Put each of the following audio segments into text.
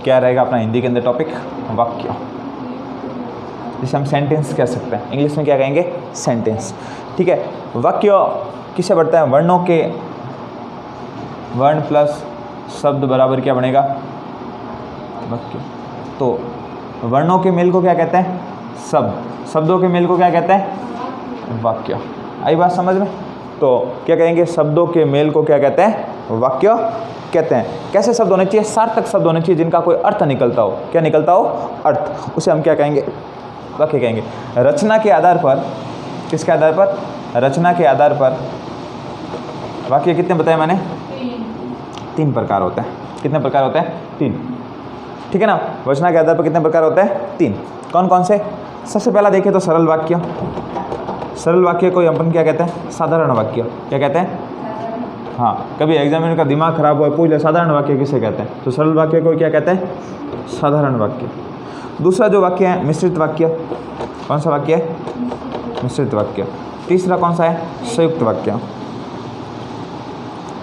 क्या रहेगा अपना हिंदी के अंदर टॉपिक? वाक्य, जिसे हम सेंटेंस कह सकते हैं। इंग्लिश में क्या कहेंगे? सेंटेंस। ठीक है, वाक्य किससे बढ़ता है? वर्णों के, वर्ण प्लस शब्द बराबर क्या बनेगा? वाक्य। तो वर्णों के मेल को क्या कहते हैं? शब्द। शब्दों के मेल को क्या कहते हैं? वाक्य। आई बात समझ में? तो क्या कहेंगे? शब्दों के मेल को क्या कहते हैं? वाक्य कहते हैं। कैसे शब्द होने चाहिए? सार्थक शब्द होने चाहिए जिनका कोई अर्थ निकलता हो। क्या निकलता हो? अर्थ। उसे हम क्या कहेंगे? वाक्य कहेंगे। रचना के आधार पर, किसके आधार पर? रचना के आधार पर वाक्य कितने बताए मैंने? 3 प्रकार होते हैं। कितने प्रकार होते हैं? 3। ठीक है ना। रचना के आधार पर कितने प्रकार होते हैं? 3। कौन कौन से? सबसे पहला देखें तो सरल वाक्य। सरल वाक्य को अपन क्या कहते हैं? साधारण वाक्य। क्या कहते हैं? हाँ, कभी एग्जामिनर का दिमाग खराब हो पूछ ले साधारण वाक्य किसे कहते हैं, तो सरल वाक्य को क्या कहते हैं? साधारण वाक्य। दूसरा जो वाक्य है मिश्रित वाक्य। कौन सा वाक्य है? मिश्रित वाक्य। तीसरा कौन सा है? संयुक्त वाक्य।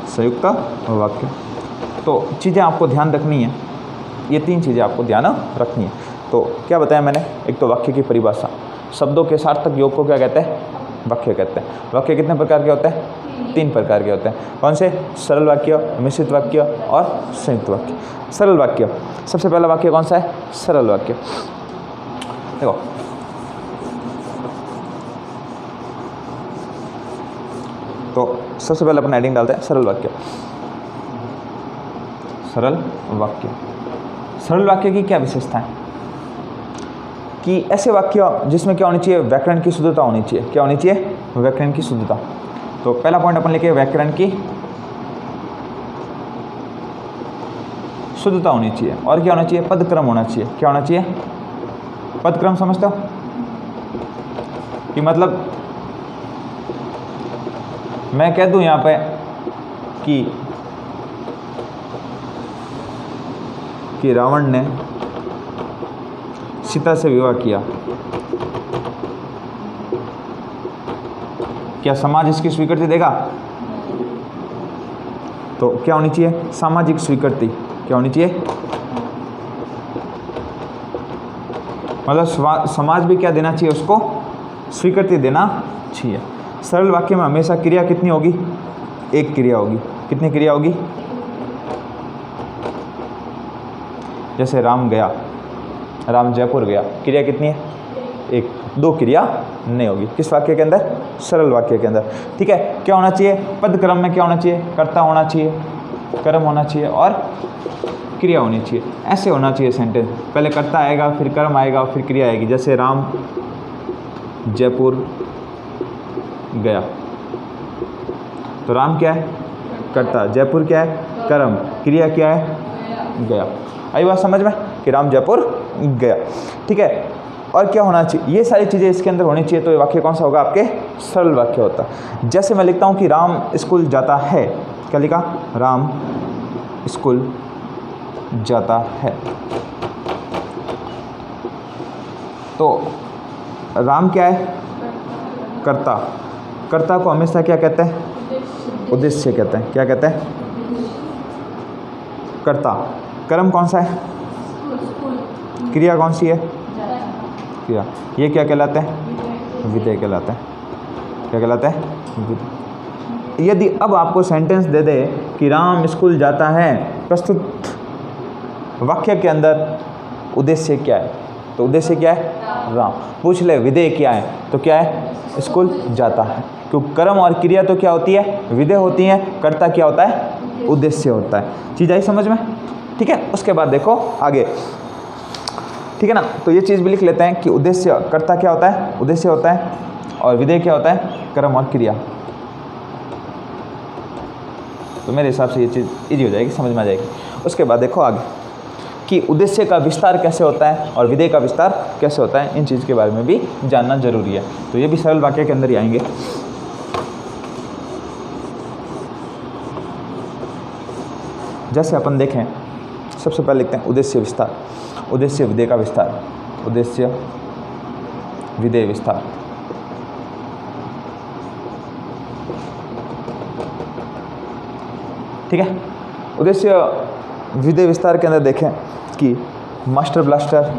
संयुक्त वाक्य। तो चीज़ें आपको ध्यान रखनी है, ये 3 चीज़ें आपको ध्यान रखनी है। तो क्या बताया मैंने? एक तो वाक्य की परिभाषा, शब्दों के सार्थक योग को क्या कहते हैं? वाक्य कहते हैं। वाक्य कितने प्रकार के होते हैं? 3 प्रकार के होते हैं। कौन से? सरल वाक्य, मिश्रित वाक्य और संयुक्त वाक्य। सरल वाक्य, सबसे पहला वाक्य कौन सा है? सरल वाक्य। देखो, तो सबसे पहले अपन हेडिंग डालते हैं सरल वाक्य। सरल वाक्य। सरल वाक्य की क्या विशेषता है? कि ऐसे वाक्य जिसमें क्या होनी चाहिए? व्याकरण की शुद्धता होनी चाहिए। क्या होनी चाहिए? व्याकरण की शुद्धता। तो पहला पॉइंट अपन लिखे व्याकरण की शुद्धता होनी चाहिए। और क्या होना चाहिए? पदक्रम होना चाहिए। क्या होना चाहिए? पदक्रम समझते हो? कि मतलब मैं कह दूं यहाँ पे कि रावण ने सीता से विवाह किया, क्या समाज इसकी स्वीकृति देगा? तो क्या होनी चाहिए? सामाजिक स्वीकृति। क्या होनी चाहिए? मतलब समाज भी क्या देना चाहिए? उसको स्वीकृति देना चाहिए। सरल वाक्य में हमेशा क्रिया कितनी होगी? एक क्रिया होगी। कितनी क्रिया होगी? जैसे राम गया, राम जयपुर गया, क्रिया कितनी है? एक। 2 क्रिया नहीं होगी। किस वाक्य के अंदर? सरल वाक्य के अंदर। ठीक है। क्या होना चाहिए? पदक्रम में क्या होना चाहिए? कर्ता होना चाहिए, कर्म होना चाहिए और क्रिया होनी चाहिए। ऐसे होना चाहिए सेंटेंस, पहले कर्ता आएगा, फिर कर्म आएगा, फिर क्रिया आएगी। जैसे राम जयपुर गया, तो राम क्या है? कर्ता। जयपुर क्या है? कर्म। क्रिया क्या है? गया। आई बात समझ में कि राम जयपुर गया। ठीक है। और क्या होना चाहिए? ये सारी चीज़ें इसके अंदर होनी चाहिए। तो ये वाक्य कौन सा होगा? आपके सरल वाक्य होता है। जैसे मैं लिखता हूँ कि राम स्कूल जाता है, क्या लिखा? राम स्कूल जाता है। तो राम क्या है? कर्ता। कर्ता को हमेशा क्या कहते हैं? उद्देश्य कहते हैं। क्या कहते हैं? कर्ता। कर्म कौन सा है? क्रिया कौन सी है? क्रिया। ये क्या कहलाते हैं? विधेय कहलाते हैं। क्या कहलाते हैं? विधेय। यदि अब आपको सेंटेंस दे दे कि राम स्कूल जाता है, प्रस्तुत वाक्य के अंदर उद्देश्य क्या है? तो उद्देश्य क्या है? राम। पूछ ले विधेय क्या है? तो क्या है? स्कूल जाता है। क्योंकि कर्म और क्रिया तो क्या होती है? विधेय होती है। कर्ता क्या होता है? उद्देश्य होता है। चीज़ आई समझ में? ठीक है। उसके बाद देखो आगे, ठीक है ना। तो ये चीज़ भी लिख लेते हैं कि उद्देश्य, कर्ता क्या होता है? उद्देश्य होता है। और विधेय क्या होता है? कर्म और क्रिया। तो मेरे हिसाब से ये चीज़ इजी हो जाएगी, समझ में आ जाएगी। उसके बाद देखो आगे कि उद्देश्य का विस्तार कैसे होता है और विधेय का विस्तार कैसे होता है। इन चीज़ के बारे में भी जानना जरूरी है। तो ये भी सरल वाक्य के अंदर ही आएंगे। जैसे अपन देखें, सबसे पहले लिखते हैं उद्देश्य विस्तार, उद्देश्य विधेय का विस्तार, उद्देश्य विधेय विस्तार। ठीक है। उद्देश्य विधेय विस्तार के अंदर देखें की मास्टर ब्लास्टर,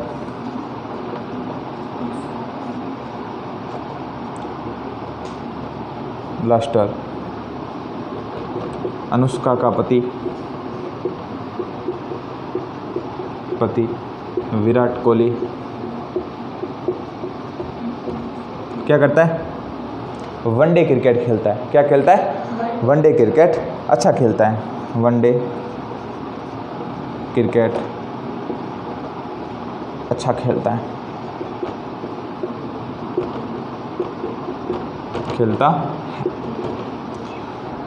अनुष्का का पति विराट कोहली क्या करता है? वनडे क्रिकेट खेलता है। क्या खेलता है? वनडे क्रिकेट अच्छा खेलता है। वनडे क्रिकेट अच्छा खेलता है,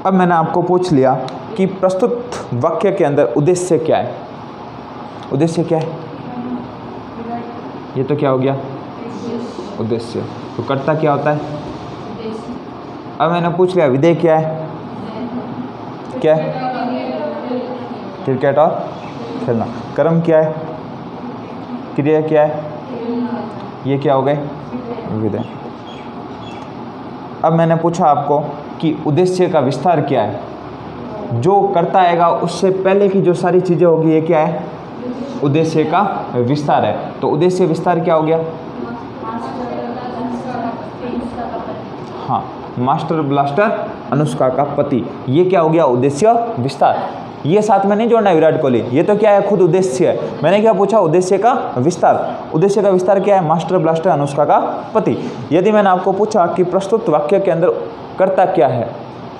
अब मैंने आपको पूछ लिया कि प्रस्तुत वाक्य के अंदर उद्देश्य क्या है। उद्देश्य क्या है? ये तो क्या हो गया? उद्देश्य। तो कर्ता क्या होता है? अब मैंने पूछ लिया विधेय क्या है? क्या है? क्रिकेट और खेलना। कर्म क्या है? क्रिया क्या है? ये क्या हो गए? विधेय। अब मैंने पूछा आपको कि उद्देश्य का विस्तार क्या है। जो करता आएगा उससे पहले की जो सारी चीज़ें होगी ये क्या है? उद्देश्य का विस्तार है। तो उद्देश्य विस्तार क्या हो गया? हाँ, मास्टर ब्लास्टर अनुष्का का पति, ये क्या हो गया? उद्देश्य विस्तार। ये साथ में नहीं जोड़ना है विराट कोहली, ये तो क्या है? खुद उद्देश्य है। मैंने क्या पूछा? उद्देश्य का विस्तार। उद्देश्य का विस्तार क्या है? मास्टर ब्लास्टर अनुष्का का पति। यदि मैंने आपको पूछा कि प्रस्तुत वाक्य के अंदर कर्ता क्या है,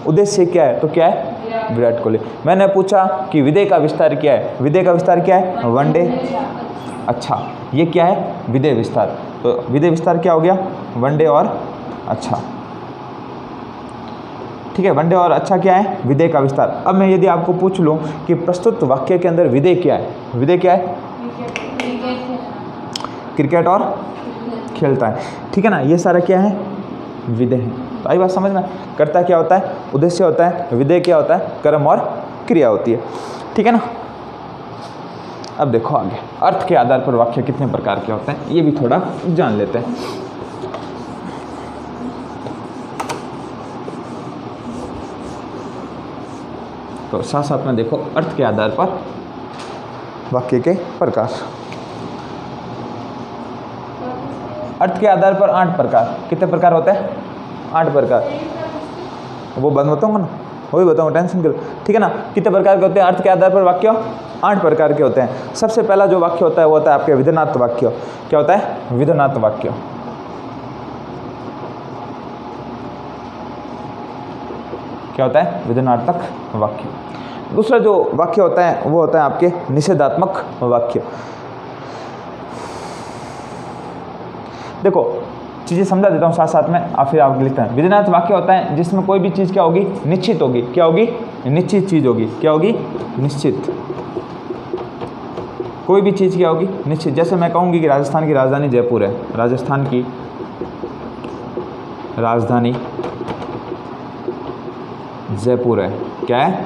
उद्देश्य क्या है, तो क्या है? विराट कोहली। मैंने पूछा कि विधेय का विस्तार क्या है। विधेय का विस्तार क्या है? वनडे अच्छा। ये क्या है? विधेय विस्तार। तो विधेय विस्तार क्या हो गया? वनडे और अच्छा। ठीक है, वनडे और अच्छा क्या है? विधेय का विस्तार। अब मैं यदि आपको पूछ लूँ कि प्रस्तुत वाक्य के अंदर विधेय क्या है, विधेय क्या है? क्रिकेट और खेलता है। ठीक है ना, ये सारा क्या है? विधेय है। तो आई बात समझ में? कर्ता क्या होता है? उद्देश्य होता है। विधेय क्या होता है? कर्म और क्रिया होती है। ठीक है ना। अब देखो आगे, अर्थ के आधार पर वाक्य कितने प्रकार के होते हैं ये भी थोड़ा जान लेते हैं। तो साथ साथ में देखो अर्थ के आधार पर वाक्य के प्रकार। अर्थ के आधार पर 8 प्रकार। कितने प्रकार होते हैं? 8 प्रकार। वो बंद बताऊंगा ना, वो भी बताऊंगा, टेंशन करो। ठीक है ना। कितने प्रकार के होते हैं अर्थ के आधार पर वाक्य? 8 प्रकार के होते हैं। सबसे पहला जो वाक्य होता है वो होता है आपके विधेयात्मक वाक्य। क्या होता है? विधेयात्मक वाक्य। क्या होता है? विधेयात्मक वाक्य। दूसरा जो वाक्य होता है वो होता है आपके निषेधात्मक वाक्य। देखो चीज़ें समझा देता हूँ साथ साथ में, आप फिर आप लिखते हैं। विधेयात्मक वाक्य होता है जिसमें कोई भी चीज़ क्या होगी? निश्चित होगी। क्या होगी? निश्चित चीज़ होगी। क्या होगी? निश्चित। कोई भी चीज़ क्या होगी? निश्चित। जैसे मैं कहूँगी कि राजस्थान की राजधानी जयपुर है। राजस्थान की राजधानी जयपुर है। क्या है?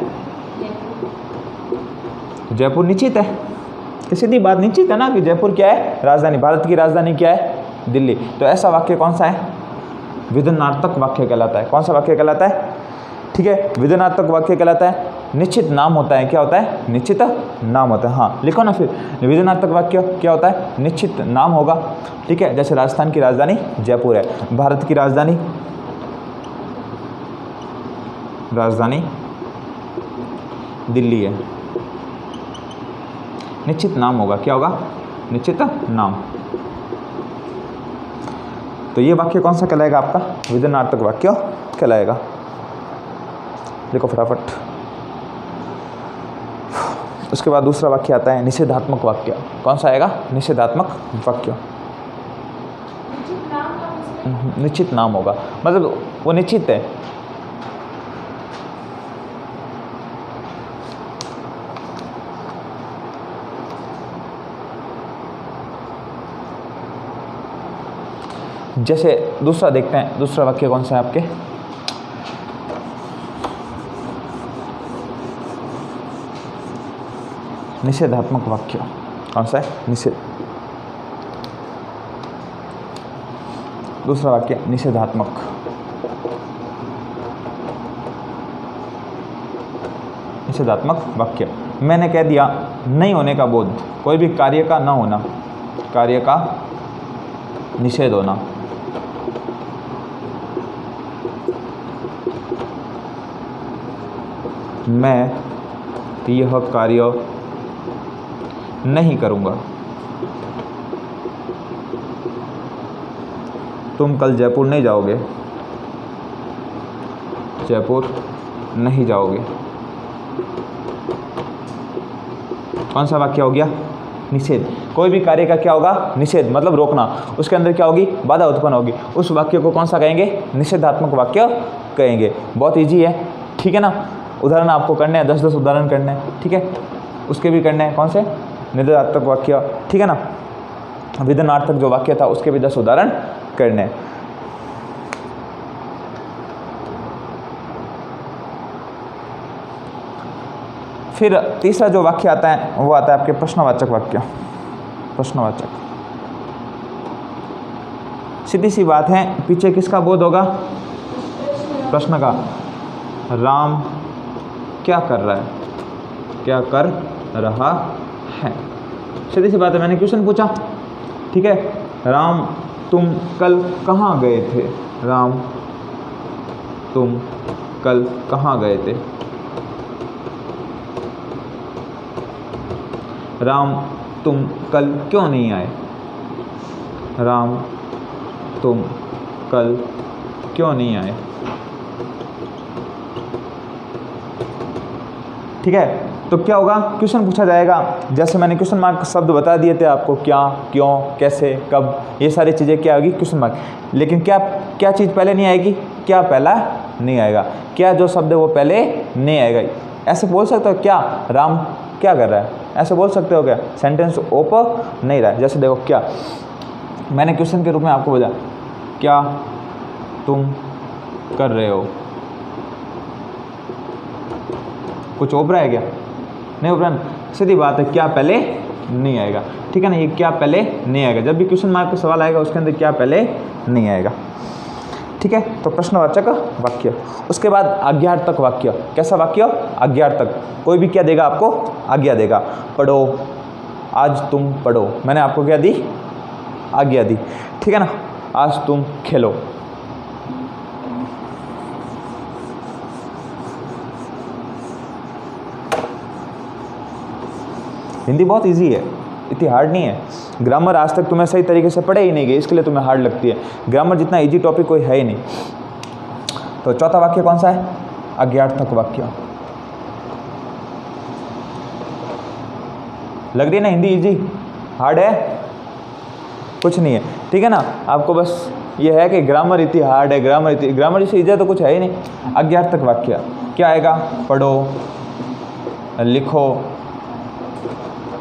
जयपुर निश्चित है। सीधी बात निश्चित है ना कि जयपुर क्या है? राजधानी। भारत की राजधानी क्या है? दिल्ली। तो ऐसा वाक्य कौन सा है? विधेयात्मक वाक्य कहलाता है। कौन सा वाक्य कहलाता है? ठीक है, विधेयात्मक वाक्य कहलाता है। निश्चित नाम होता है। क्या होता है? निश्चित नाम होता है। हाँ लिखो ना फिर, विधेयात्मक वाक्य क्या होता है? निश्चित नाम होगा। ठीक है, जैसे राजस्थान की राजधानी जयपुर है, भारत की राजधानी दिल्ली है। निश्चित नाम होगा। क्या होगा? निश्चित नाम। तो ये वाक्य कौन सा कहलाएगा? आपका विधेयात्मक वाक्य कहलाएगा। देखो फटाफट। उसके बाद दूसरा वाक्य आता है निषेधात्मक वाक्य। कौन सा आएगा? निषेधात्मक वाक्य। निश्चित नाम होगा, मतलब वो निश्चित है। जैसे दूसरा देखते हैं, दूसरा वाक्य कौन सा है आपके? निषेधात्मक वाक्य। कौन सा है? निषेध। दूसरा वाक्य निषेधात्मक। निषेधात्मक वाक्य। मैंने कह दिया नहीं होने का बोध, कोई भी कार्य का ना होना, कार्य का निषेध होना। मैं यह कार्य नहीं करूँगा। तुम कल जयपुर नहीं जाओगे, जयपुर नहीं जाओगे। कौन सा वाक्य हो गया? निषेध। कोई भी कार्य का क्या होगा? निषेध, मतलब रोकना। उसके अंदर क्या होगी? बाधा उत्पन्न होगी। उस वाक्य को कौन सा कहेंगे? निषेधात्मक वाक्य कहेंगे। बहुत इजी है, ठीक है ना। उदाहरण आपको करने हैं, 10-10 उदाहरण करने हैं, ठीक है। उसके भी करने हैं, कौन से? निषेधात्मक वाक्य, ठीक है ना। विधानार्थक जो वाक्य था उसके भी 10 उदाहरण करने हैं। फिर तीसरा जो वाक्य आता है वो आता है आपके प्रश्नवाचक वाक्य। प्रश्नवाचक, सीधी सी बात है, पीछे किसका बोध होगा? प्रश्न का। राम क्या कर रहा है? क्या कर रहा है? सीधी सी बात है, मैंने क्वेश्चन पूछा, ठीक है। राम तुम कल कहाँ गए थे? राम तुम कल कहाँ गए थे? राम तुम कल क्यों नहीं आए? राम तुम कल क्यों नहीं आए? ठीक है, तो क्या होगा? क्वेश्चन पूछा जाएगा। जैसे मैंने क्वेश्चन मार्क शब्द बता दिए थे आपको, क्या, क्यों, कैसे, कब, ये सारी चीज़ें क्या होगी? Question mark. लेकिन क्या चीज़ पहले नहीं आएगी? क्या पहला नहीं आएगा? क्या जो शब्द है वो पहले नहीं आएगा। ऐसे बोल सकते हो क्या? राम क्या कर रहा है? ऐसे बोल सकते हो क्या? सेंटेंस ओपन नहीं रहा है। जैसे देखो, क्या, मैंने क्वेश्चन के रूप में आपको बोला, क्या तुम कर रहे हो? कुछ ओपरा है क्या? नहीं ओपरा। सीधी बात है, क्या पहले नहीं आएगा, ठीक है ना। ये क्या पहले नहीं आएगा। जब भी क्वेश्चन मार्क का सवाल आएगा उसके अंदर क्या पहले नहीं आएगा, ठीक है। तो प्रश्नवाचक वाक्य। उसके बाद आज्ञार्थक वाक्य। कैसा वाक्य? आज्ञार्थक। कोई भी क्या देगा आपको? आज्ञा देगा। पढ़ो, आज तुम पढ़ो। मैंने आपको क्या दी? आज्ञा दी, ठीक है ना। आज तुम खेलो। हिंदी बहुत इजी है, इतनी हार्ड नहीं है। ग्रामर आज तक तुम्हें सही तरीके से पढ़े ही नहीं गए, इसके लिए तुम्हें हार्ड लगती है। ग्रामर जितना इजी टॉपिक कोई है ही नहीं। तो चौथा वाक्य कौन सा है? आज्ञार्थक वाक्य। लग रही है ना हिंदी इजी? हार्ड है? कुछ नहीं है, ठीक है ना। आपको बस ये है कि ग्रामर इतनी हार्ड है, ग्रामर जैसे इजी है तो कुछ है ही नहीं। आज्ञार्थक वाक्य क्या आएगा? पढ़ो, लिखो,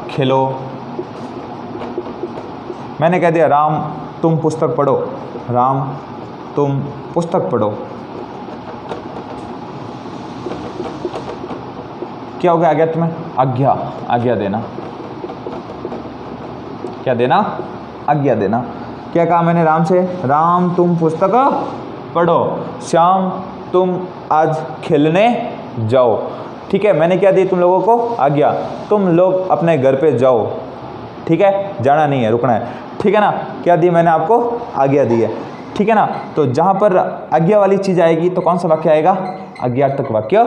खेलो। मैंने कह दिया राम तुम पुस्तक पढ़ो। राम तुम पुस्तक पढ़ो। क्या हो गया आज्ञा तुम्हें? आज्ञा, आज्ञा देना। क्या देना? आज्ञा देना। क्या कहा मैंने राम से? राम तुम पुस्तक पढ़ो। श्याम तुम आज खेलने जाओ। ठीक है, मैंने क्या दी तुम लोगों को? आज्ञा। तुम लोग अपने घर पे जाओ, ठीक है, जाना नहीं है, रुकना है, ठीक है ना। क्या दी मैंने आपको? आज्ञा दी है, ठीक है ना। तो जहाँ पर आज्ञा वाली चीज़ आएगी तो कौन सा वाक्य आएगा? आज्ञार्थक वाक्य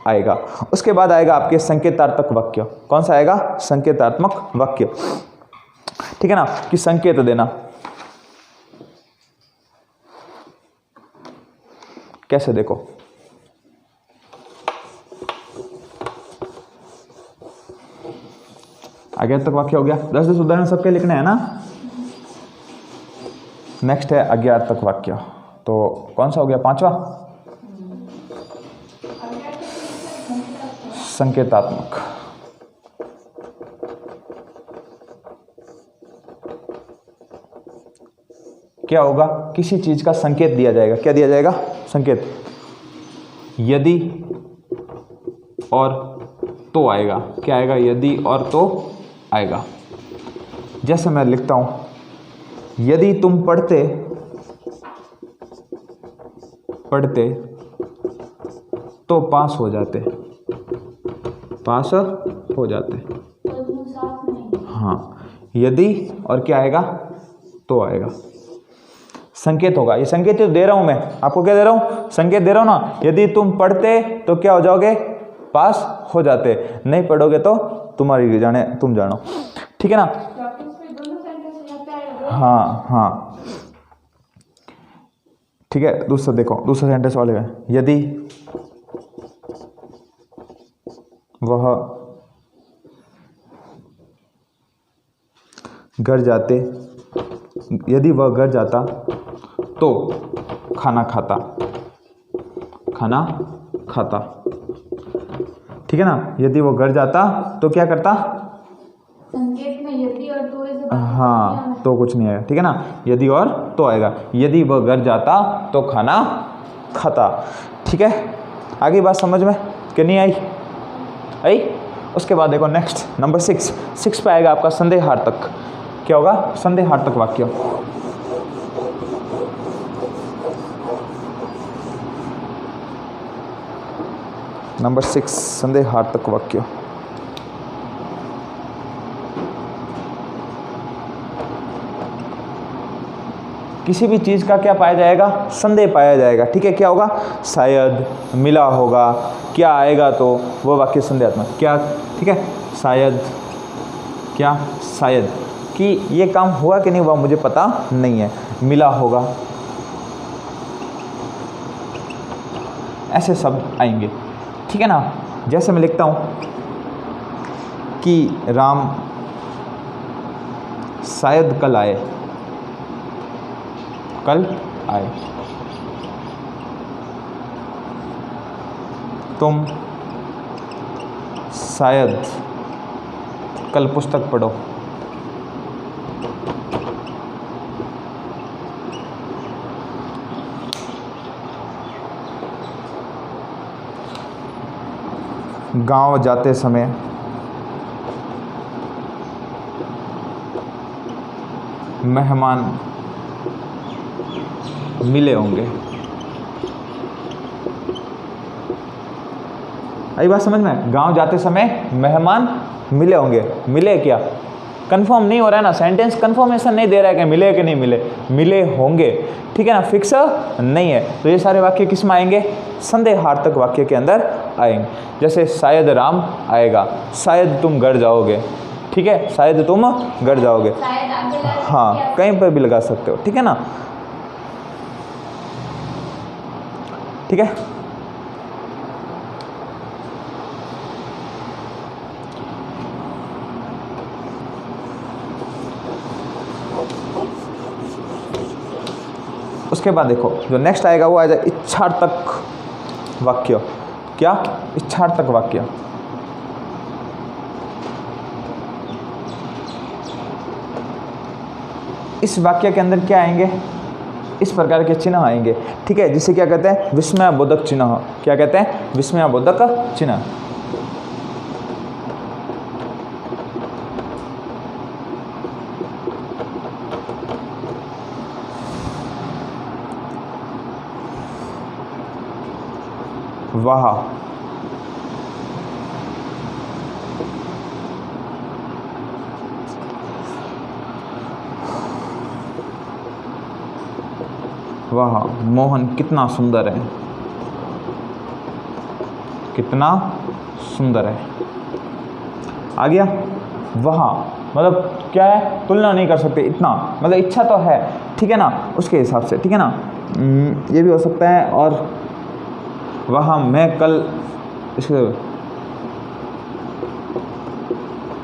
आएगा। उसके बाद आएगा आपके संकेतार्थक वाक्य। कौन सा आएगा? संकेतात्मक वाक्य, ठीक है ना, कि संकेत देना। कैसे? देखो, आज्ञार्थक वाक्य हो गया। 10-10 उदाहरण सबके लिखने हैं ना। नेक्स्ट है अज्ञार्थक वाक्य। तो कौन सा हो गया? पांचवा, संकेतात्मक। क्या होगा? किसी चीज का संकेत दिया जाएगा। क्या दिया जाएगा? संकेत। यदि और तो आएगा। क्या आएगा? यदि और तो आएगा। जैसे मैं लिखता हूं, यदि तुम पढ़ते तो पास हो जाते। पास हो जाते। हाँ, यदि और क्या आएगा, तो आएगा। संकेत होगा, ये संकेत तो दे रहा हूं मैं आपको, क्या दे रहा हूं, संकेत दे रहा हूं ना। यदि तुम पढ़ते तो क्या हो जाओगे, पास हो जाते, नहीं पढ़ोगे तो तुम्हारी जाने, तुम जानो, ठीक है ना। हाँ हाँ ठीक है। दूसरा देखो, दूसरा सेंटेंस वाले में, यदि वह घर जाते, यदि वह घर जाता तो खाना खाता, खाना खाता, ठीक है ना। यदि वो घर जाता तो क्या करता, संकेत में यदि और तो ऐसे हाँ, तो कुछ नहीं आएगा, ठीक है ना। यदि और तो आएगा, यदि वह घर जाता तो खाना खाता, ठीक है। आगे बात समझ में कि नहीं आई, आई। उसके बाद देखो नेक्स्ट नंबर 6 पे आएगा आपका संदेहार्थक। क्या होगा, संदेहार्थक वाक्य। नंबर 6 संदेहार्थक वाक्य। किसी भी चीज़ का क्या पाया जाएगा, संदेह पाया जाएगा, ठीक है। क्या होगा, शायद, मिला होगा, क्या आएगा तो वो वाक्य संदेहात्मक, क्या, ठीक है। शायद, क्या, शायद कि ये काम हुआ कि नहीं हुआ मुझे पता नहीं है, मिला होगा, ऐसे शब्द आएंगे, ठीक है ना। जैसे मैं लिखता हूँ कि राम शायद कल आए, कल आए। तुम शायद कल पुस्तक पढ़ो, गांव जाते समय मेहमान मिले होंगे। आई बात समझ में, गांव जाते समय मेहमान मिले होंगे, मिले क्या, कंफर्म नहीं हो रहा है ना, सेंटेंस कंफर्मेशन नहीं दे रहा है कि मिले कि नहीं मिले, मिले होंगे, ठीक है ना, फिक्स नहीं है। तो ये सारे वाक्य किस में आएंगे, संदेहार्थक वाक्य के अंदर आएंगे। जैसे शायद राम आएगा, शायद तुम घर जाओगे, ठीक है, शायद तुम घर जाओगे, हाँ, कहीं पर भी लगा सकते हो, ठीक है ना, ठीक है। उसके बाद देखो जो नेक्स्ट आएगा वो आएगा इच्छार्थक वाक्य। क्या, इच्छार्थक वाक्य। इस वाक्य के अंदर क्या आएंगे, इस प्रकार के चिन्ह आएंगे, ठीक है, जिसे क्या कहते हैं, विस्मयबोधक चिन्ह। क्या कहते हैं, विस्मयबोधक चिन्ह। वाह, वाह, मोहन कितना सुंदर है, कितना सुंदर है। आ गया, वहाँ मतलब क्या है, तुलना नहीं कर सकते, इतना मतलब इच्छा तो है, ठीक है ना, उसके हिसाब से, ठीक है ना। ये भी हो सकता है। और वहाँ मैं कल, इसके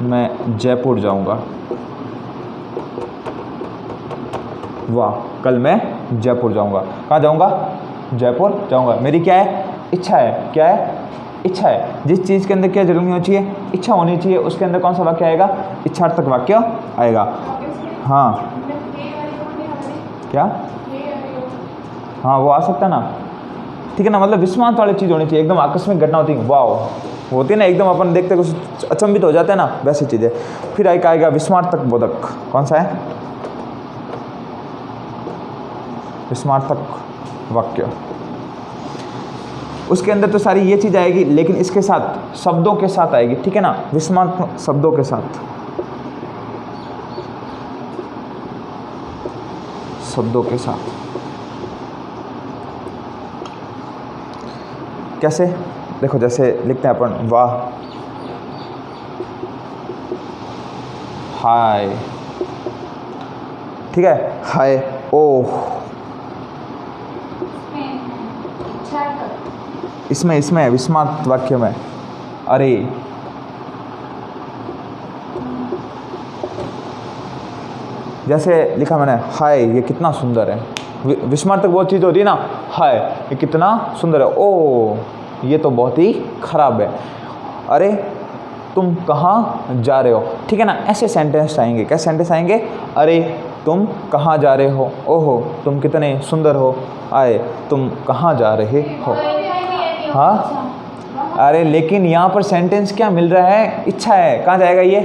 मैं जयपुर जाऊंगा, वाह, कल मैं जयपुर जाऊंगा। कहाँ जाऊंगा, जयपुर जाऊंगा। मेरी क्या है, इच्छा है, क्या है, इच्छा है। जिस चीज़ के अंदर क्या जरूरी होनी चाहिए, इच्छा होनी चाहिए, उसके अंदर कौन सा वाक्य आएगा, इच्छार्थक वाक्य आएगा। हाँ, क्या, हाँ वो आ सकता है ना, ठीक है ना, मतलब विस्मात वाली चीज़ होनी चाहिए, एकदम आकस्मिक घटना होती है, वाह होती है ना, एकदम अपन देखते कुछ अचंभित हो जाते हैं ना, वैसी चीज़ें। फिर एक आएगा विस्मार्थक बोधक। कौन सा है, विस्मार्थक वाक्य। उसके अंदर तो सारी ये चीज़ आएगी, लेकिन इसके साथ शब्दों के साथ आएगी, ठीक है ना, विस्मयात्मक शब्दों के साथ, शब्दों के साथ। कैसे? देखो जैसे लिखते हैं अपन, वाह, हाय, ठीक है, हाय, ओह, इसमें विस्मयात्मक वाक्य में अरे, जैसे लिखा मैंने, हाय ये कितना सुंदर है, विस्मयात्मक वो चीज़ होती है ना, हाय ये कितना सुंदर है, ओ ये तो बहुत ही खराब है, अरे तुम कहाँ जा रहे हो, ठीक है ना। ऐसे सेंटेंस आएंगे। कैसे सेंटेंस आएंगे? अरे तुम कहाँ जा रहे हो, ओहो तुम कितने सुंदर हो, आए तुम कहाँ जा रहे हो। हाँ, अरे लेकिन यहाँ पर सेंटेंस क्या मिल रहा है? इच्छा है। कहाँ जाएगा ये?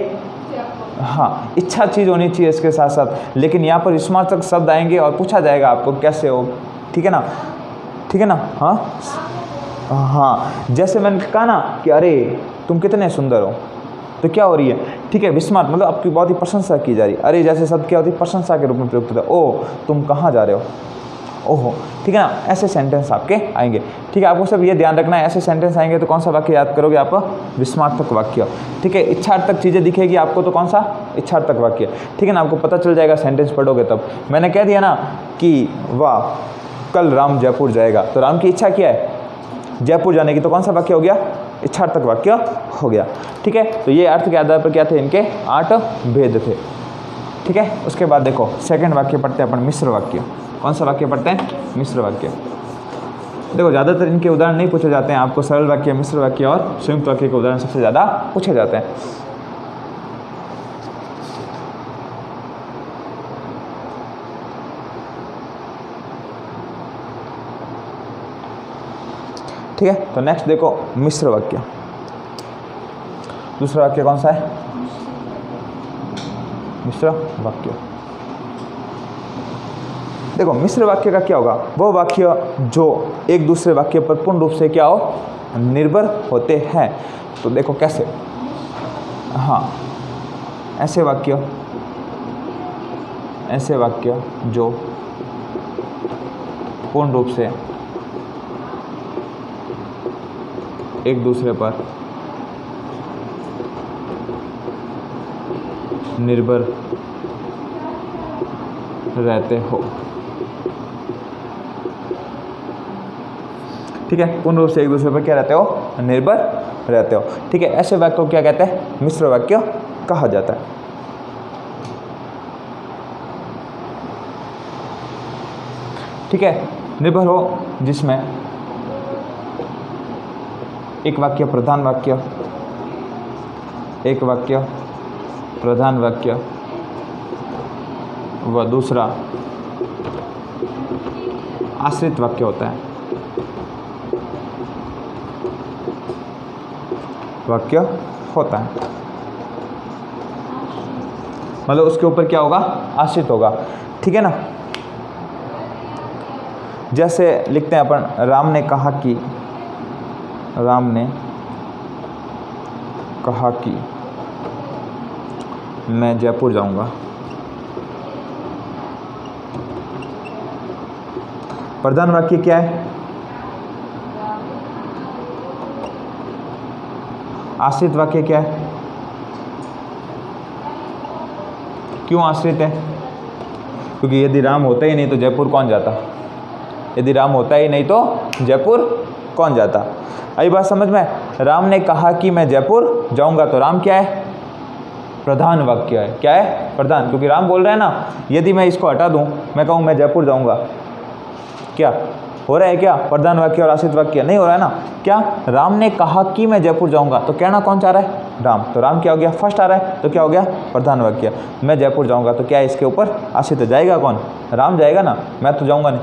हाँ, इच्छा चीज़ होनी चाहिए इसके साथ साथ, लेकिन यहाँ पर विस्मयात्मक शब्द आएंगे और पूछा जाएगा आपको कैसे हो, ठीक है ना, ठीक है ना। हाँ हाँ, जैसे मैंने कहा ना कि अरे तुम कितने सुंदर हो, तो क्या हो रही है, ठीक है, विस्मयात्मक मतलब आपकी बहुत ही प्रशंसा की जा रही है। अरे जैसे शब्द क्या होती है? प्रशंसा के रूप में प्रयुक्त होता है। ओ तुम कहाँ जा रहे हो, ओहो, ठीक है ना। ऐसे सेंटेंस आपके आएंगे, ठीक है। आपको सब ये ध्यान रखना है, ऐसे सेंटेंस आएंगे तो कौन सा वाक्य याद करोगे आप? विस्मयात्मक वाक्य, ठीक है। इच्छार्थक चीज़ें दिखेगी आपको तो कौन सा? इच्छार्थक वाक्य, ठीक है ना। आपको पता चल जाएगा सेंटेंस पढ़ोगे तब। मैंने कह दिया ना कि वाह कल राम जयपुर जाएगा, तो राम की इच्छा क्या है? जयपुर जाने की, तो कौन सा वाक्य हो गया? इच्छार्थक वाक्य हो गया, ठीक है। तो ये अर्थ के आधार पर क्या थे? इनके 8 भेद थे, ठीक है। उसके बाद देखो सेकंड वाक्य पढ़ते हैं अपन, मिश्र वाक्य। कौन सा वाक्य पढ़ते हैं? मिश्र वाक्य। देखो ज़्यादातर इनके उदाहरण नहीं पूछे जाते हैं आपको, सरल वाक्य, मिश्र वाक्य और संयुक्त वाक्य के उदाहरण सबसे ज़्यादा पूछे जाते हैं। ठीक है, तो नेक्स्ट देखो मिश्र वाक्य। दूसरा वाक्य कौन सा है? मिश्र वाक्य। देखो मिश्र वाक्य का क्या होगा? वो वाक्य जो एक दूसरे वाक्य पर पूर्ण रूप से क्या हो? निर्भर होते हैं। तो देखो कैसे, हाँ, ऐसे वाक्य जो पूर्ण रूप से एक दूसरे पर निर्भर रहते हो, ठीक है। पूर्ण रूप से एक दूसरे पर क्या रहते हो? निर्भर रहते हो, ठीक है। ऐसे वाक्य को क्या कहते हैं? मिश्र वाक्य कहा जाता है, ठीक है। निर्भर हो जिसमें एक वाक्य प्रधान वाक्य, एक वाक्य प्रधान वाक्य व दूसरा आश्रित वाक्य होता है, वाक्य होता है, मतलब उसके ऊपर क्या होगा? आश्रित होगा, ठीक है ना। जैसे लिखते हैं अपन, राम ने कहा कि मैं जयपुर जाऊंगा। प्रधान वाक्य क्या है? आश्रित वाक्य क्या है? क्यों आश्रित है? क्योंकि यदि राम होता ही नहीं तो जयपुर कौन जाता? यदि राम होता ही नहीं तो जयपुर कौन जाता? आई बात समझ में? राम ने कहा कि मैं जयपुर जाऊंगा, तो राम क्या है? प्रधान वाक्य है। क्या है? प्रधान, क्योंकि राम बोल रहे हैं ना। यदि मैं इसको हटा दूं, मैं कहूँ मैं जयपुर जाऊंगा, क्या हो रहा है? क्या प्रधान वाक्य और आश्रित वाक्य नहीं हो रहा है ना? क्या? राम ने कहा कि मैं जयपुर जाऊंगा, तो कहना कौन चाह रहा है? राम। तो राम क्या हो गया? फर्स्ट आ रहा है, तो क्या हो गया? प्रधान वाक्य। मैं जयपुर जाऊंगा, तो क्या है इसके ऊपर? आश्रित जाएगा कौन? राम जाएगा ना, मैं तो जाऊंगा नहीं,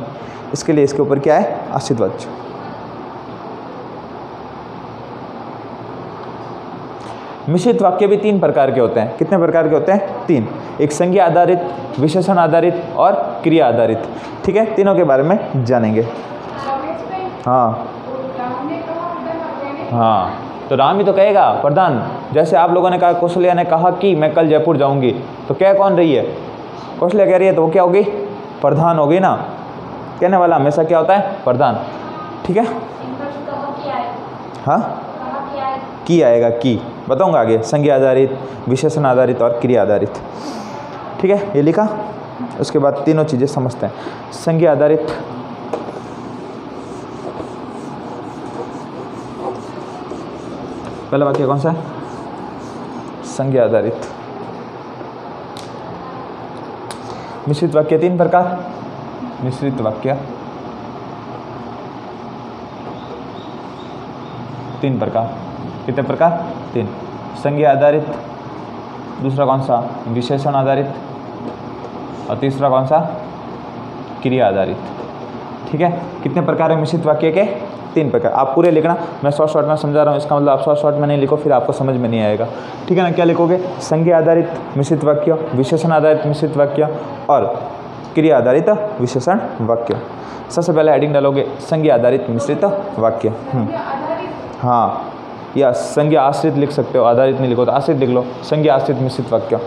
इसके लिए इसके ऊपर क्या है? आश्रित वाक्य। मिश्रित वाक्य भी 3 प्रकार के होते हैं। कितने प्रकार के होते हैं? 3। एक संज्ञा आधारित, विशेषण आधारित और क्रिया आधारित, ठीक है। तीनों के बारे में जानेंगे। हाँ, हाँ, तो राम ही तो कहेगा प्रधान। जैसे आप लोगों ने कहा, कौशल्या ने कहा कि मैं कल जयपुर जाऊंगी, तो क्या कौन रही है? कौशल्या कह रही है, तो वो क्या होगी? प्रधान होगी ना। कहने वाला हमेशा क्या होता है? प्रधान। ठीक है, हाँ, की आएगा, की बताऊंगा आगे। संज्ञा आधारित, विशेषण आधारित और क्रिया आधारित। ठीक है, ये लिखा। उसके बाद तीनों चीज़ें समझते हैं। संज्ञा आधारित, पहला वाक्य कौन सा है? संज्ञा आधारित। मिश्रित वाक्य 3 प्रकार। मिश्रित वाक्य 3 प्रकार। कितने प्रकार? 3। संज्ञा आधारित, दूसरा कौन सा? विशेषण आधारित, और तीसरा कौन सा? क्रिया आधारित। ठीक है, कितने प्रकार है मिश्रित वाक्य के? 3 प्रकार। आप पूरे लिखना, मैं शॉर्ट में समझा रहा हूँ, इसका मतलब आप शॉर्ट में नहीं लिखो, फिर आपको समझ में नहीं आएगा। ठीक है ना? क्या लिखोगे? संज्ञा आधारित मिश्रित वाक्य, विशेषण आधारित मिश्रित वाक्य और क्रिया आधारित विशेषण वाक्य। सबसे पहले हेडिंग डालोगे संज्ञा आधारित मिश्रित वाक्य। हाँ, या संज्ञा आश्रित लिख सकते हो, आधारित नहीं लिखो तो आश्रित लिख लो। संज्ञा आश्रित मिश्रित वाक्य।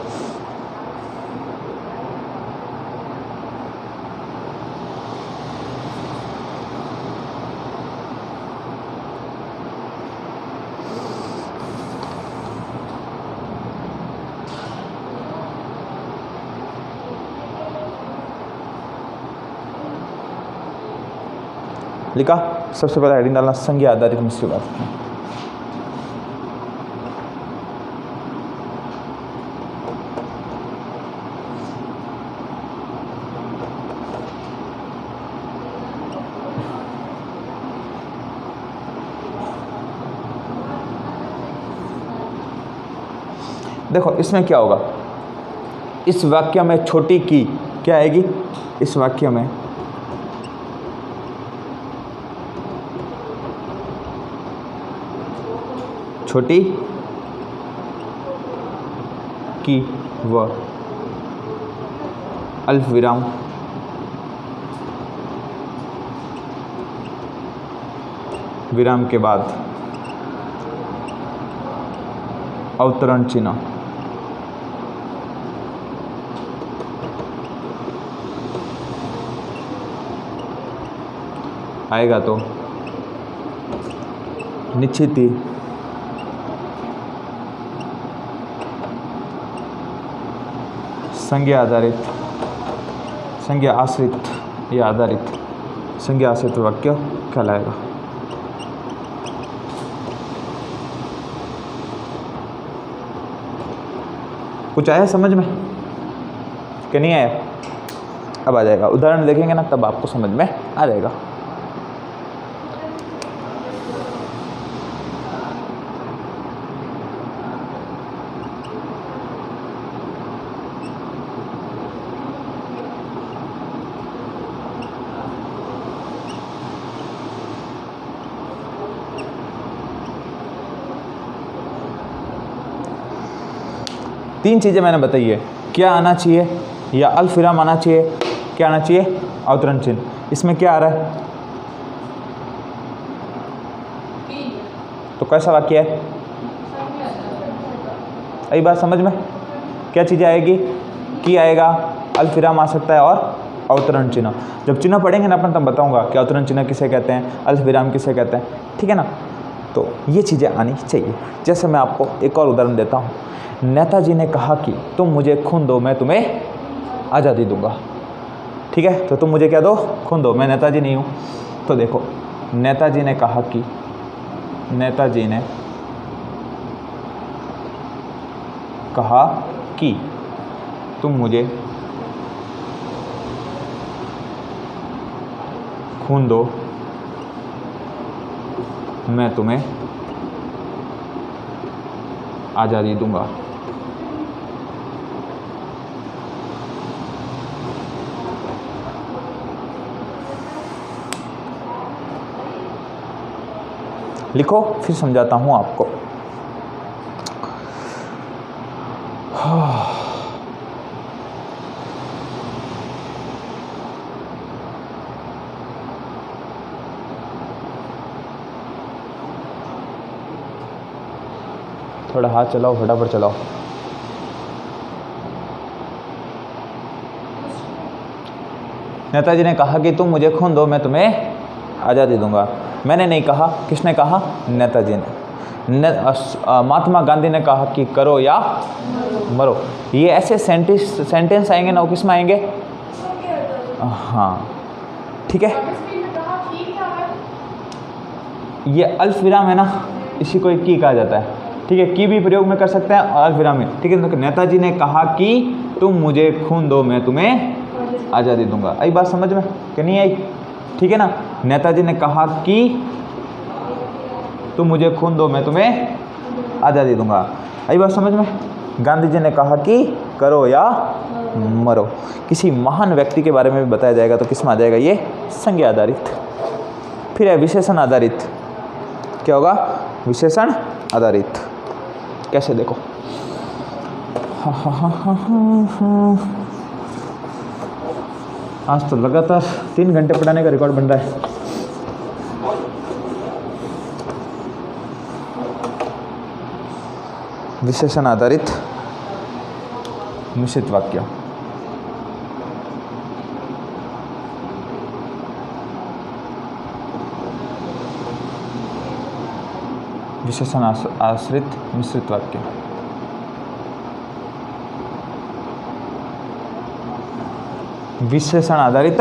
लिखा। सबसे पहले हेडिंग डालना संज्ञा आधारित मिश्रित वाक्य। देखो इसमें क्या होगा, इस वाक्य में छोटी की क्या आएगी? इस वाक्य में छोटी की व अल्फ विराम विराम के बाद अवतरण चिन्ह आएगा तो निश्चित ही संज्ञा आधारित, संज्ञा आश्रित या आधारित, संज्ञा आश्रित वाक्य कहलाएगा। कुछ आया समझ में कि नहीं आया? अब आ जाएगा, उदाहरण देखेंगे ना तब आपको समझ में आ जाएगा। तीन चीज़ें मैंने बताई है, क्या आना चाहिए, या अल्फ विराम आना चाहिए, क्या आना चाहिए? अवतरण चिन्ह। इसमें क्या आ रहा है? तो कैसा वाक्य है? यही बात समझ में? क्या चीज़ें आएगी? की आएगा, अल्फ विराम आ सकता है और अवतरण चिन्ह। जब चिन्ह पढ़ेंगे ना अपन तब बताऊंगा कि अवतरण चिन्ह किसे कहते हैं, अल्फ विराम किसे कहते हैं। ठीक है ना? तो ये चीज़ें आनी चाहिए। जैसे मैं आपको एक और उदाहरण देता हूँ। नेताजी ने कहा कि तुम मुझे खून दो, मैं तुम्हें आज़ादी दूंगा। ठीक है, तो तुम मुझे क्या दो? खून दो। मैं नेताजी नहीं हूँ। तो देखो, नेताजी ने कहा कि, नेताजी ने कहा कि तुम मुझे खून दो, मैं तुम्हें आज़ादी दूंगा। लिखो, फिर समझाता हूं आपको। थोड़ा हाथ चलाओ, फटाफट चलाओ। नेताजी ने कहा कि तुम मुझे खून दो, मैं तुम्हें आज़ादी दूंगा। मैंने नहीं कहा, किसने कहा? नेताजी ने। महात्मा गांधी ने कहा कि करो या मरो। ये ऐसे सेंटेंस आएंगे ना, वो किस में आएंगे? हाँ, ठीक है। ये अल्फ विराम है ना, इसी को एक की कहा जाता है, ठीक है। की भी प्रयोग में कर सकते हैं और अल्फ विराम में, ठीक है। तो नेताजी ने कहा कि तुम मुझे खून दो, मैं तुम्हें आज़ादी दूंगा। आई बात समझ में कि नहीं आई? ठीक है ना। नेताजी ने कहा कि तुम मुझे खून दो, मैं तुम्हें आज़ादी दूंगा। आई बात समझ में? गांधी जी ने कहा कि करो या मरो। किसी महान व्यक्ति के बारे में भी बताया जाएगा तो किस में आ जाएगा? ये संज्ञा आधारित। फिर है विशेषण आधारित। क्या होगा? विशेषण आधारित। कैसे देखो, आज तो लगातार 3 घंटे पढ़ाने का रिकॉर्ड बन रहा है। विशेषण आधारित मिश्रित वाक्य। विशेषण आश्रित मिश्रित वाक्य। विशेषण आधारित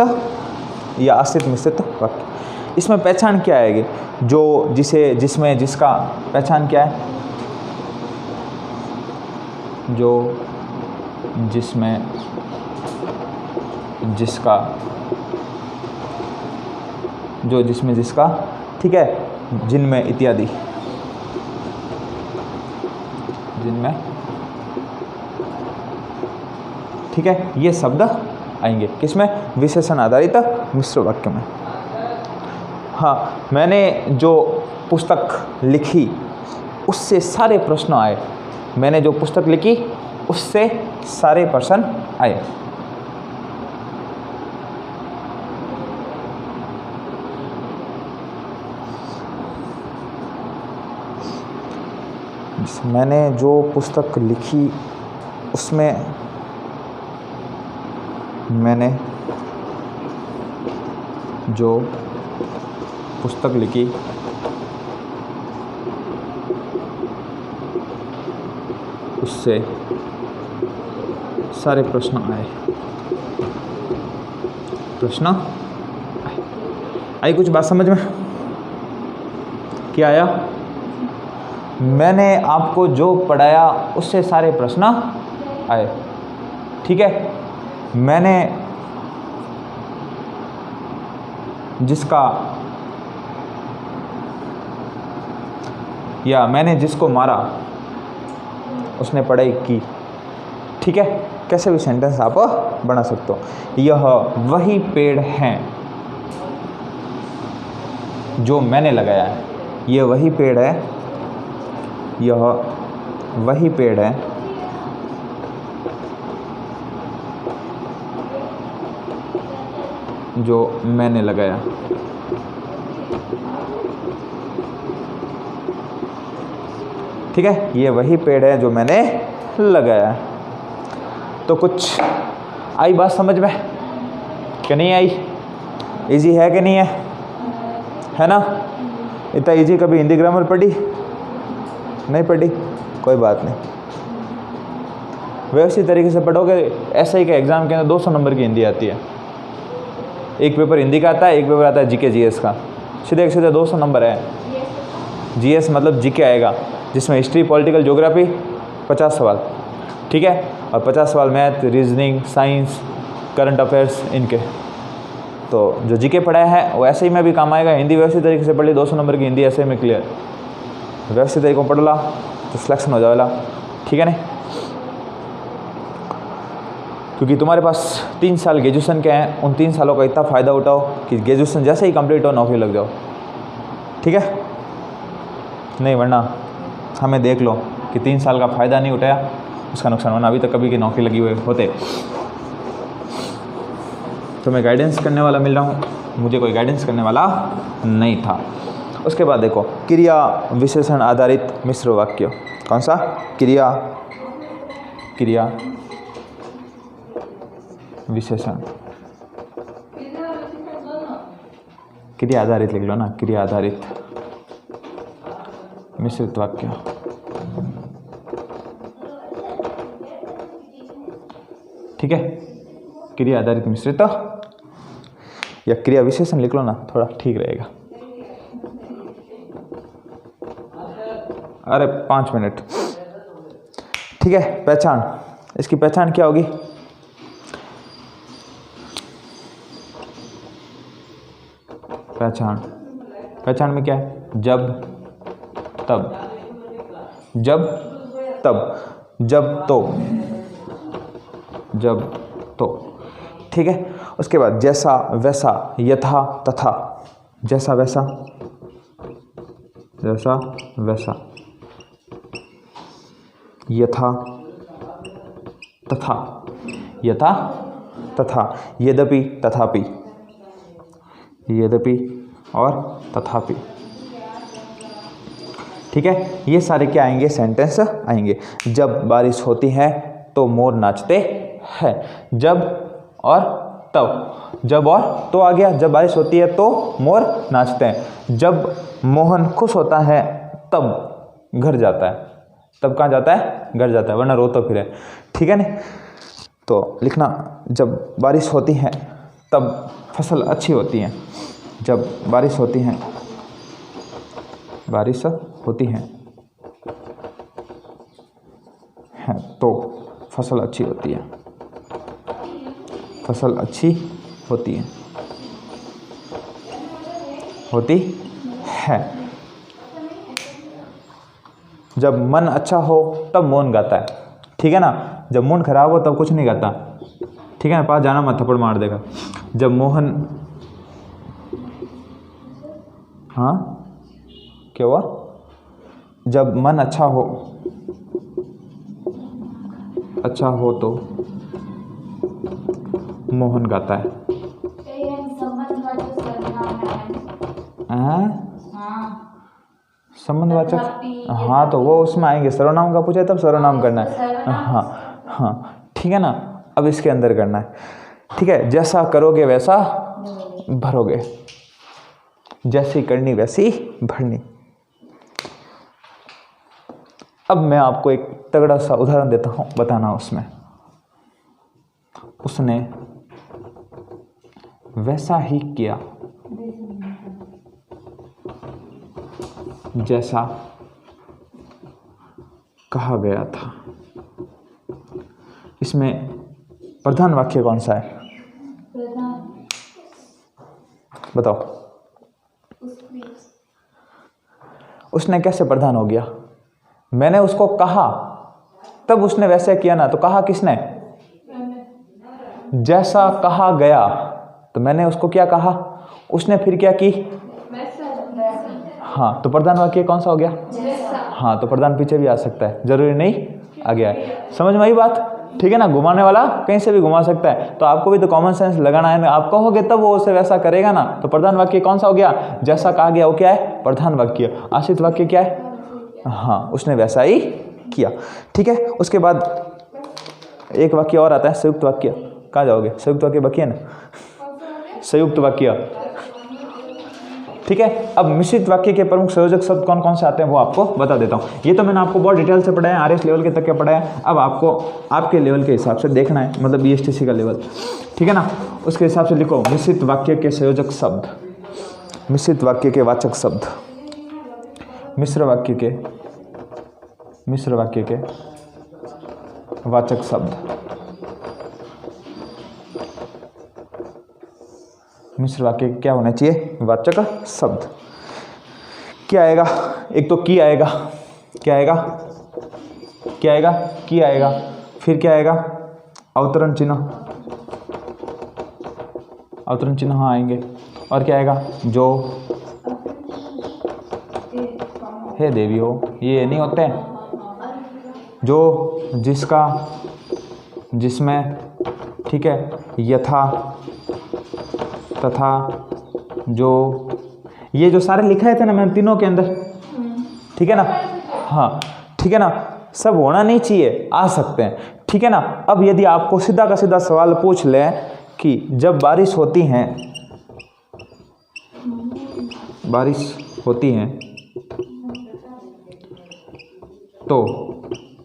या आश्रित मिश्रित वाक्य। इसमें पहचान क्या आएगी? जो जिसे, जिसमें, जिसका। पहचान क्या है? जो, जिसमें, जिसका, जो, जिसमें, जिसका, ठीक है। जिनमें इत्यादि, जिनमें, ठीक है। ये शब्द आएंगे किसमें? विशेषण आधारित मिश्र वाक्य में। हाँ, मैंने जो पुस्तक लिखी उससे सारे प्रश्न आए। मैंने जो पुस्तक लिखी उससे सारे प्रश्न आए। मैंने जो पुस्तक लिखी उसमें मैंने जो पुस्तक लिखी उससे सारे प्रश्न आए। प्रश्न आई। कुछ बात समझ में? क्या आया? मैंने आपको जो पढ़ाया उससे सारे प्रश्न आए, ठीक है। मैंने जिसका या मैंने जिसको मारा उसने पढ़ाई की, ठीक है। कैसे भी सेंटेंस आप बना सकते हो। यह वही पेड़ है जो मैंने लगाया है। यह वही पेड़ है, यह वही पेड़ है जो मैंने लगाया। ठीक है, ये वही पेड़ है जो मैंने लगाया। तो कुछ आई बात समझ में कि नहीं आई? इजी है कि नहीं है ना? इतना इजी कभी हिंदी ग्रामर पढ़ी नहीं? पढ़ी? कोई बात नहीं, व्यवस्थित तरीके से पढ़ोगे। एसआई के एग्ज़ाम के अंदर 200 नंबर की हिंदी आती है। एक पेपर हिंदी का आता है, एक पेपर आता है जीके जीएस का। सीधे 200 नंबर है। जीएस मतलब जीके आएगा, जिसमें हिस्ट्री, पॉलिटिकल, ज्योग्राफी 50 सवाल, ठीक है। और 50 सवाल math, reasoning, science, current affairs इनके। तो जो जीके पढ़ाया है वो ऐसे ही में भी काम आएगा। हिंदी व्यवस्थित तरीके से पढ़ ली, 200 नंबर की हिंदी ऐसे में क्लियर। व्यवस्थित तरीके से पढ़ ला तो सिलेक्शन हो जाएगा, ठीक है ना। क्योंकि तुम्हारे पास 3 साल ग्रेजुएशन के हैं, उन 3 सालों का इतना फ़ायदा उठाओ कि ग्रेजुएशन जैसे ही कंप्लीट हो नौकरी लग जाओ, ठीक है। नहीं वरना हमें देख लो कि 3 साल का फ़ायदा नहीं उठाया, उसका नुकसान, वरना अभी तक कभी की नौकरी लगी हुई होते। तो मैं गाइडेंस करने वाला मिल रहा हूँ, मुझे कोई गाइडेंस करने वाला नहीं था। उसके बाद देखो क्रिया विशेषण आधारित मिश्र वाक्य। कौन सा? क्रिया विशेषण, क्रिया आधारित लिख लो ना, क्रिया आधारित मिश्रित वाक्य। ठीक है, क्रिया आधारित मिश्रित या क्रिया विशेषण लिख लो ना, थोड़ा ठीक रहेगा। अरे 5 मिनट। ठीक है, पहचान, इसकी पहचान क्या होगी? पहचान में क्या है? जब तब, जब तो। ठीक है, उसके बाद जैसा वैसा, यथा तथा, जैसा वैसा, यथा तथा, यद्यपि और तथापि। ठीक है, ये सारे क्या आएंगे? सेंटेंस आएंगे। जब बारिश होती है तो मोर नाचते हैं। जब और तब, जब और तो आ गया। जब बारिश होती है तो मोर नाचते हैं। जब मोहन खुश होता है तब घर जाता है। तब कहाँ जाता है? घर जाता है, वरना रोता फिरे। ठीक है ना? तो लिखना, जब बारिश होती है तब फसल अच्छी होती है। जब बारिश होती है तो फसल अच्छी होती है। होती है। जब मन अच्छा हो तब मोहन गाता है। ठीक है ना? जब मूड खराब हो तब कुछ नहीं गाता। ठीक है ना? पास जाना मत, थप्पड़ मार देगा। जब मोहन, हाँ क्या हुआ? जब मन अच्छा हो तो मोहन गाता है। संबंधवाचक, हाँ तो वो उसमें आएंगे। सर्वनाम का पूछा तब सर्वनाम करना है। हाँ ठीक है ना? अब इसके अंदर करना है। ठीक है, जैसा करोगे वैसा भरोगे, जैसी करनी वैसी भरनी। अब मैं आपको एक तगड़ा सा उदाहरण देता हूं, बताना उसमें। उसने वैसा ही किया जैसा कहा गया था। इसमें प्रधान वाक्य कौन सा है? बताओ। उसने कैसे प्रधान हो गया? मैंने उसको कहा तब उसने वैसे किया ना। तो कहा किसने? जैसा कहा गया, तो मैंने उसको क्या कहा, उसने फिर क्या की? हाँ, तो प्रधान वाक्य कौन सा हो गया? हाँ, तो प्रधान पीछे भी आ सकता है, जरूरी नहीं आ गया है। समझ में आई बात? ठीक है ना? घुमाने वाला कहीं से भी घुमा सकता है। तो आपको भी तो कॉमन सेंस लगाना है ना। आप कहोगे तब वो उसे वैसा करेगा ना। तो प्रधान वाक्य कौन सा हो गया? जैसा कहा गया वो क्या है? प्रधान वाक्य। आश्रित वाक्य क्या है? हाँ, उसने वैसा ही किया। ठीक है, उसके बाद एक वाक्य और आता है, संयुक्त वाक्य। कहाँ जाओगे? संयुक्त वाक्य बाकी है ना, संयुक्त वाक्य। ठीक है, अब मिश्रित वाक्य के प्रमुख संयोजक शब्द कौन कौन से आते हैं वो आपको बता देता हूँ। ये तो मैंने आपको बहुत डिटेल से पढ़ाया, आरएस लेवल के तक के पढ़ाया। अब आपको आपके लेवल के हिसाब से देखना है, मतलब बीएसटीसी का लेवल। ठीक है ना? उसके हिसाब से लिखो मिश्रित वाक्य के संयोजक शब्द, मिश्रित वाक्य के वाचक शब्द, मिश्र वाक्य के वाचक शब्द, मिश्र वाक्य क्या होना चाहिए? वाचक शब्द। क्या आएगा? एक तो की आएगा। क्या आएगा? क्या आएगा? की आएगा। फिर क्या आएगा? अवतरण चिन्ह, अवतरण चिन्ह हाँ आएंगे। और क्या आएगा? जो, हे देवी हो, ये नहीं होते हैं? जो, जिसका, जिसमें। ठीक है, यथा, तथा, जो, ये जो सारे लिखाए थे ना मैंने तीनों के अंदर, ठीक है ना, हाँ ठीक है ना, सब होना नहीं चाहिए, आ सकते हैं, ठीक है ना। अब यदि आपको सीधा का सीधा सवाल पूछ ले कि जब बारिश होती है तो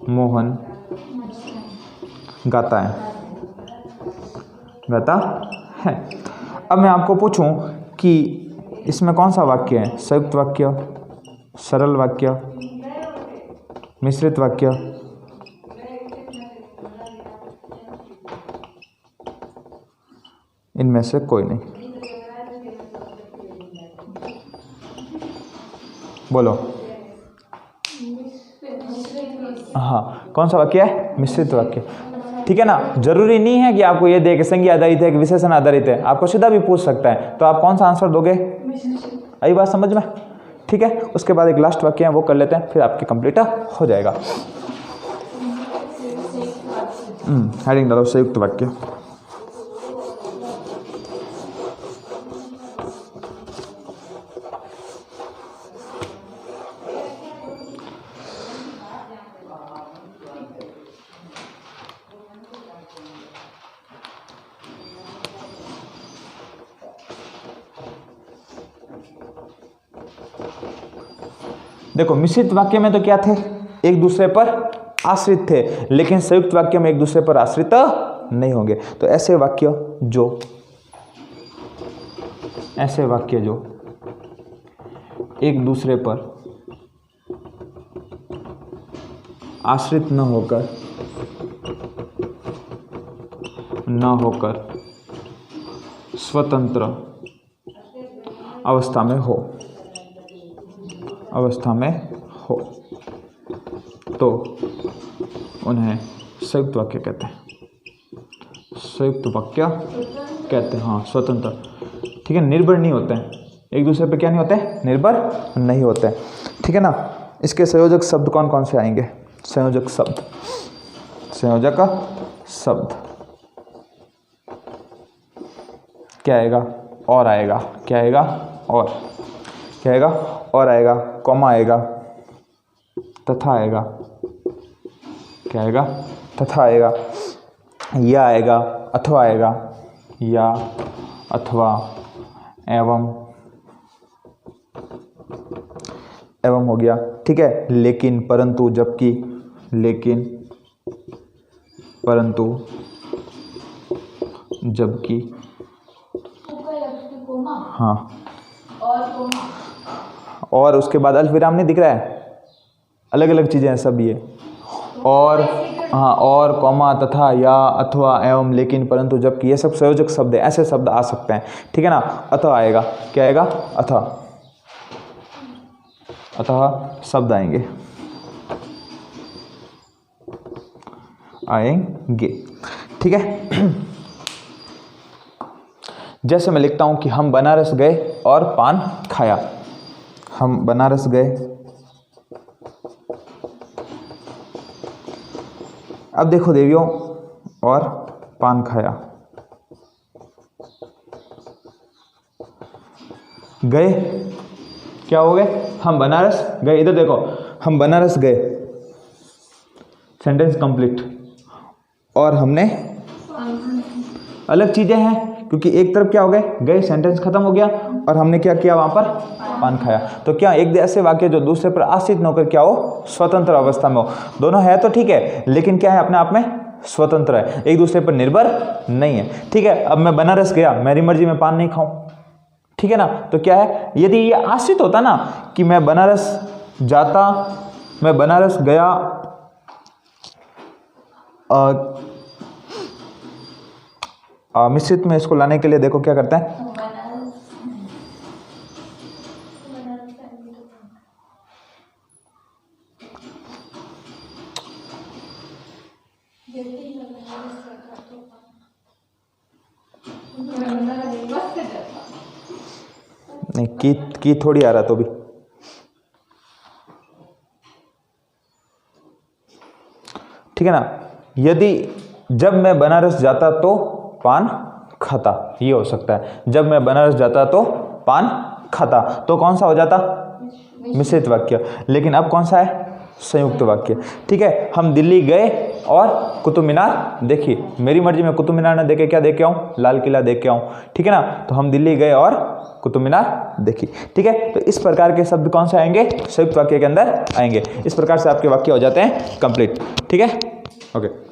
मोहन गाता है। अब मैं आपको पूछूं कि इसमें कौन सा वाक्य है, संयुक्त वाक्य, सरल वाक्य, मिश्रित वाक्य? इनमें से कोई नहीं, बोलो। हाँ, कौन सा वाक्य है? मिश्रित वाक्य, ठीक है ना। जरूरी नहीं है कि आपको ये दे कि संज्ञा आधारित है कि विशेषण आधारित है, आपको सीधा भी पूछ सकता है, तो आप कौन सा आंसर दोगे? आई बात समझ में, ठीक है। उसके बाद एक लास्ट वाक्य है वो कर लेते हैं, फिर आपकी कंप्लीट हो जाएगा। हेडिंग डालो संयुक्त वाक्य। देखो मिश्रित वाक्य में तो क्या थे, एक दूसरे पर आश्रित थे, लेकिन संयुक्त वाक्य में एक दूसरे पर आश्रित नहीं होंगे। तो ऐसे वाक्य जो एक दूसरे पर आश्रित न होकर स्वतंत्र अवस्था में हो तो उन्हें संयुक्त वाक्य कहते हैं। हाँ, स्वतंत्र, ठीक है, निर्भर नहीं होते हैं, एक दूसरे पे क्या नहीं होते हैं, निर्भर नहीं होते हैं, ठीक है ना। इसके संयोजक शब्द कौन कौन से आएंगे? संयोजक शब्द क्या आएगा? और आएगा, क्या आएगा? और आएगा, कॉमा आएगा, तथा आएगा, क्या आएगा? तथा आएगा, या आएगा, अथवा आएगा, या अथवा एवं हो गया, ठीक है। लेकिन, परंतु, जबकि, हाँ, और उसके बाद अल्फ विराम नहीं दिख रहा है, अलग अलग चीज़ें हैं सब ये, और हाँ, और, कॉमा, तथा, या, अथवा, एवं, लेकिन, परंतु, जबकि, ये सब संयोजक शब्द है, ऐसे शब्द आ सकते हैं, ठीक है ना। अथवा आएगा, क्या आएगा? अतः शब्द आएंगे, ठीक है। जैसे मैं लिखता हूं कि हम बनारस गए और पान खाया, हम बनारस गए। अब देखो देवियों, और पान खाया, गए क्या हो गए? हम बनारस गए, इधर देखो, हम बनारस गए, सेंटेंस कंप्लीट, और हमने अलग चीजें हैं, क्योंकि एक तरफ क्या हो गए? गए, सेंटेंस खत्म हो गया, और हमने क्या किया? वहां पर पान खाया। तो क्या एक ऐसे वाक्य जो दूसरे पर आश्रित न होकर क्या हो? स्वतंत्र अवस्था में हो। दोनों है तो ठीक है, लेकिन क्या है? अपने आप में स्वतंत्र है, एक दूसरे पर निर्भर नहीं है, ठीक है। अब मैं बनारस गया, मेरी मर्जी में पान नहीं खाऊं, ठीक है ना। तो क्या है, यदि ये आश्रित होता ना कि मैं बनारस जाता, मैं बनारस गया, मिश्रित में इसको लाने के लिए देखो क्या करते हैं, नहीं की थोड़ी आ रहा तो भी, ठीक है ना। यदि जब मैं बनारस जाता तो पान खाता, ये हो सकता है, जब मैं बनारस जाता तो पान खाता, तो कौन सा हो जाता? मिश्रित वाक्य। लेकिन अब कौन सा है? संयुक्त वाक्य। ठीक है, हम दिल्ली गए और कुतुब मीनार देखी। मेरी मर्जी में कुतुब मीनार ना देखे क्या देख के आऊँ? लाल किला देख के आऊँ। ठीक है ना, तो हम दिल्ली गए और कुतुब मीनार देखी। ठीक है, तो इस प्रकार के शब्द कौन से आएंगे? संयुक्त वाक्य के अंदर आएंगे। इस प्रकार से आपके वाक्य हो जाते हैं कंप्लीट। ठीक है, ओके।